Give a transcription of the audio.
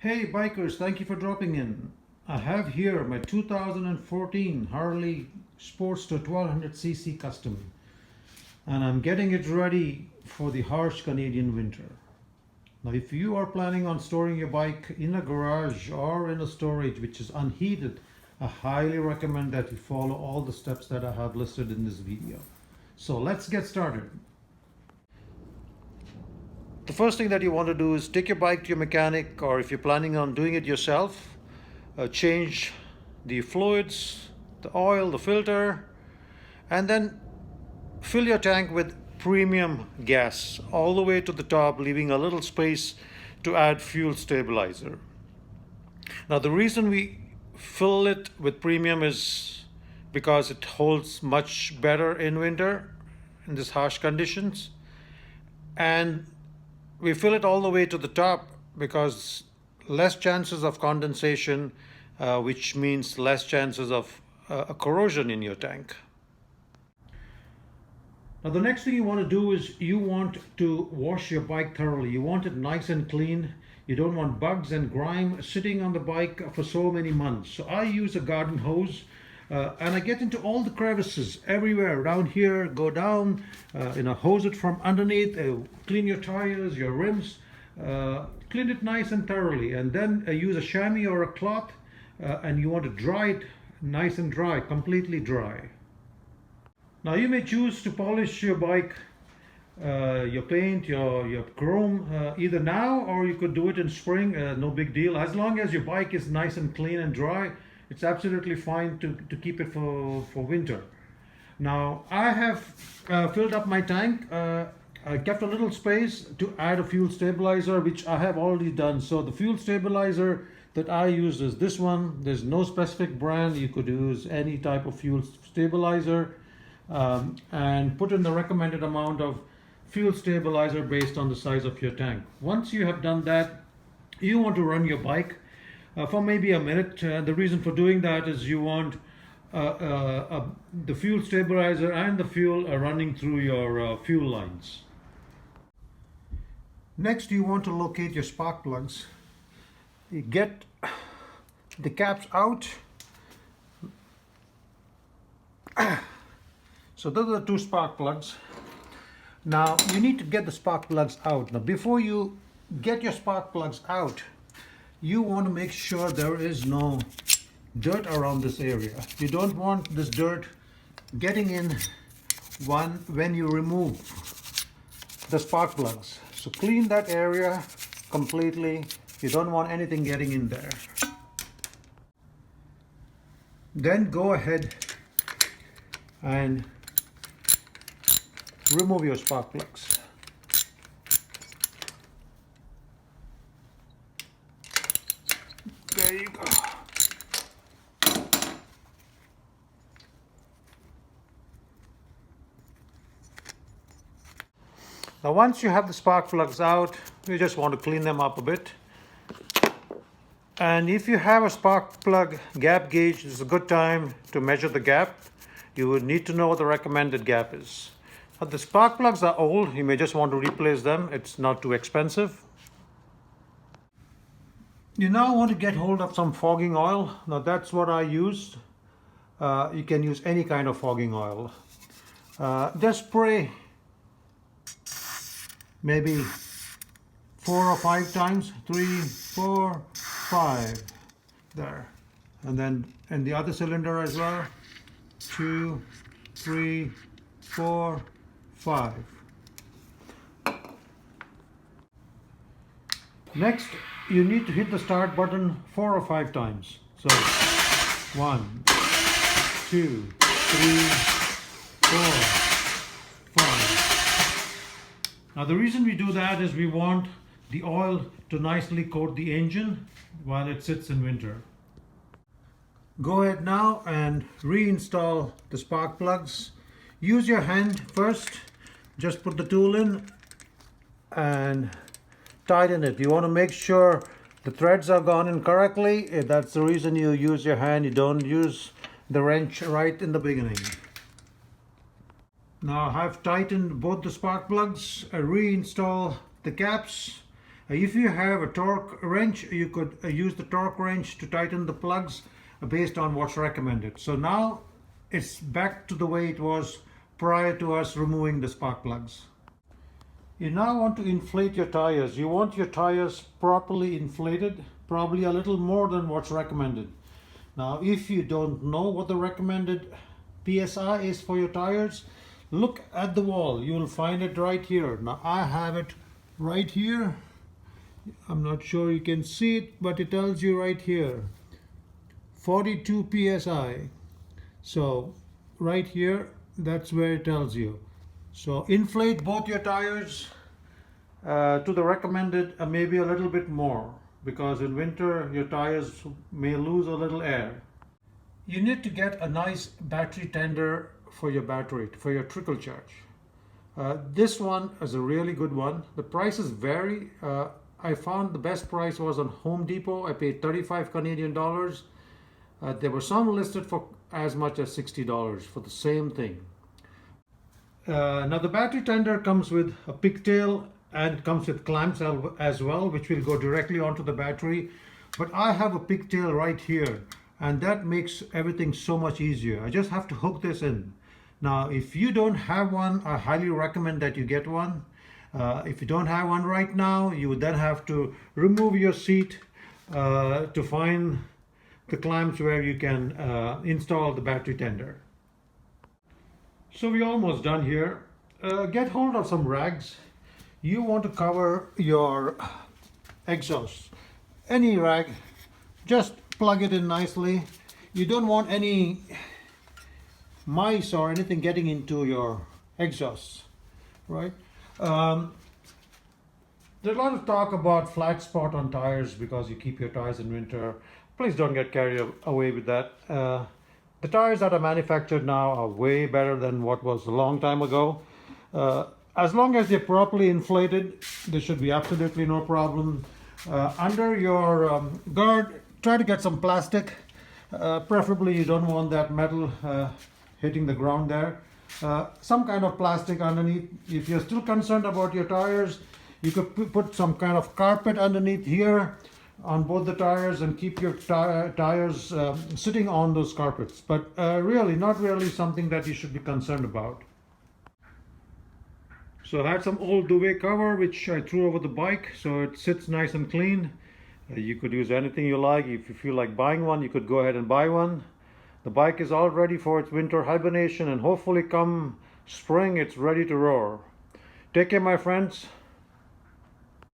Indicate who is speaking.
Speaker 1: Hey bikers, thank you for dropping in. I have here my 2014 Harley Sportster 1200cc Custom, and I'm getting it ready for the harsh Canadian winter. Now if you are planning on storing your bike in a garage or in a storage which is unheated, I highly recommend that you follow all the steps that I have listed in this video. So let's get started. The first thing that you want to do is take your bike to your mechanic, or if you're planning on doing it yourself, change the fluids, the oil, the filter, and then fill your tank with premium gas all the way to the top, leaving a little space to add fuel stabilizer. Now the reason we fill it with premium is because it holds much better in winter in these harsh conditions, and we fill it all the way to the top because less chances of condensation, which means less chances of a corrosion in your tank. Now the next thing you want to do is you want to wash your bike thoroughly. You want it nice and clean. You don't want bugs and grime sitting on the bike for so many months. So I use a garden hose. And I get into all the crevices everywhere around here, go down, hose it from underneath, clean your tires, your rims, clean it nice and thoroughly, and then use a chamois or a cloth, and you want to dry it nice and dry, completely dry. Now you may choose to polish your bike, your paint, your chrome, either now or you could do it in spring, no big deal. As long as your bike is nice and clean and dry, it's absolutely fine to keep it for winter. Now I have filled up my tank. I kept a little space to add a fuel stabilizer, which I have already done. So the fuel stabilizer that I use is this one. There's no specific brand. You could use any type of fuel stabilizer, and put in the recommended amount of fuel stabilizer based on the size of your tank. Once you have done that, you want to run your bike for maybe a minute. The reason for doing that is you want the fuel stabilizer and the fuel running through your fuel lines. Next, you want to locate your spark plugs. You get the caps out. So those are the two spark plugs. Now you need to get the spark plugs out. Now before you get your spark plugs out, you want to make sure there is no dirt around this area. You don't want this dirt getting in when you remove the spark plugs. So clean that area completely. You don't want anything getting in there. Then go ahead and remove your spark plugs. There you go. Now once you have the spark plugs out, you just want to clean them up a bit. And if you have a spark plug gap gauge, it's a good time to measure the gap. You would need to know what the recommended gap is. But the spark plugs are old. You may just want to replace them. It's not too expensive. You now want to get hold of some fogging oil. Now that's what I used. You can use any kind of fogging oil. Just spray maybe 4 or 5 times, 3, 4, 5, there. And then in the other cylinder as well, 2, 3, 4, 5. Next, you need to hit the start button 4 or 5 times. So 1, 2, 3, 4, 5. Now the reason we do that is we want the oil to nicely coat the engine while it sits in winter. Go ahead now and reinstall the spark plugs. Use your hand first. Just put the tool in and tighten it. You want to make sure the threads are gone in correctly. That's the reason you use your hand. You don't use the wrench right in the beginning. Now I've tightened both the spark plugs. I reinstall the caps If you have a torque wrench, you could use the torque wrench to tighten the plugs based on what's recommended. So now it's back to the way it was prior to us removing the spark plugs. You now want to inflate your tires. You want your tires properly inflated, probably a little more than what's recommended. Now, if you don't know what the recommended PSI is for your tires, look at the wall. You will find it right here. Now, I have it right here. I'm not sure you can see it, but it tells you right here, 42 PSI. So, right here, that's where it tells you. So inflate both your tires to the recommended, maybe a little bit more, because in winter your tires may lose a little air. You need to get a nice battery tender for your battery, for your trickle charge. This one is a really good one. The prices vary. I found the best price was on Home Depot. I paid 35 Canadian dollars. There were some listed for as much as $60 for the same thing. Now the battery tender comes with a pigtail and comes with clamps as well, which will go directly onto the battery. But I have a pigtail right here, and that makes everything so much easier. I just have to hook this in. Now if you don't have one, I highly recommend that you get one. If you don't have one right now, you would then have to remove your seat to find the clamps where you can install the battery tender. So we're almost done here. Get hold of some rags. You want to cover your exhaust. Any rag, just plug it in nicely. You don't want any mice or anything getting into your exhaust, right? There's a lot of talk about flat spot on tires because you keep your tires in winter. Please don't get carried away with that. The tires that are manufactured now are way better than what was a long time ago. As long as they're properly inflated, there should be absolutely no problem. Under your guard, try to get some plastic. Preferably you don't want that metal hitting the ground there. Some kind of plastic underneath. If you're still concerned about your tires, you could put some kind of carpet underneath here on both the tires and keep your tires sitting on those carpets. But really, not really something that you should be concerned about. So I had some old duvet cover which I threw over the bike so it sits nice and clean. You could use anything you like. If you feel like buying one, you could go ahead and buy one. The bike is all ready for its winter hibernation, and hopefully come spring it's ready to roar. Take care, my friends.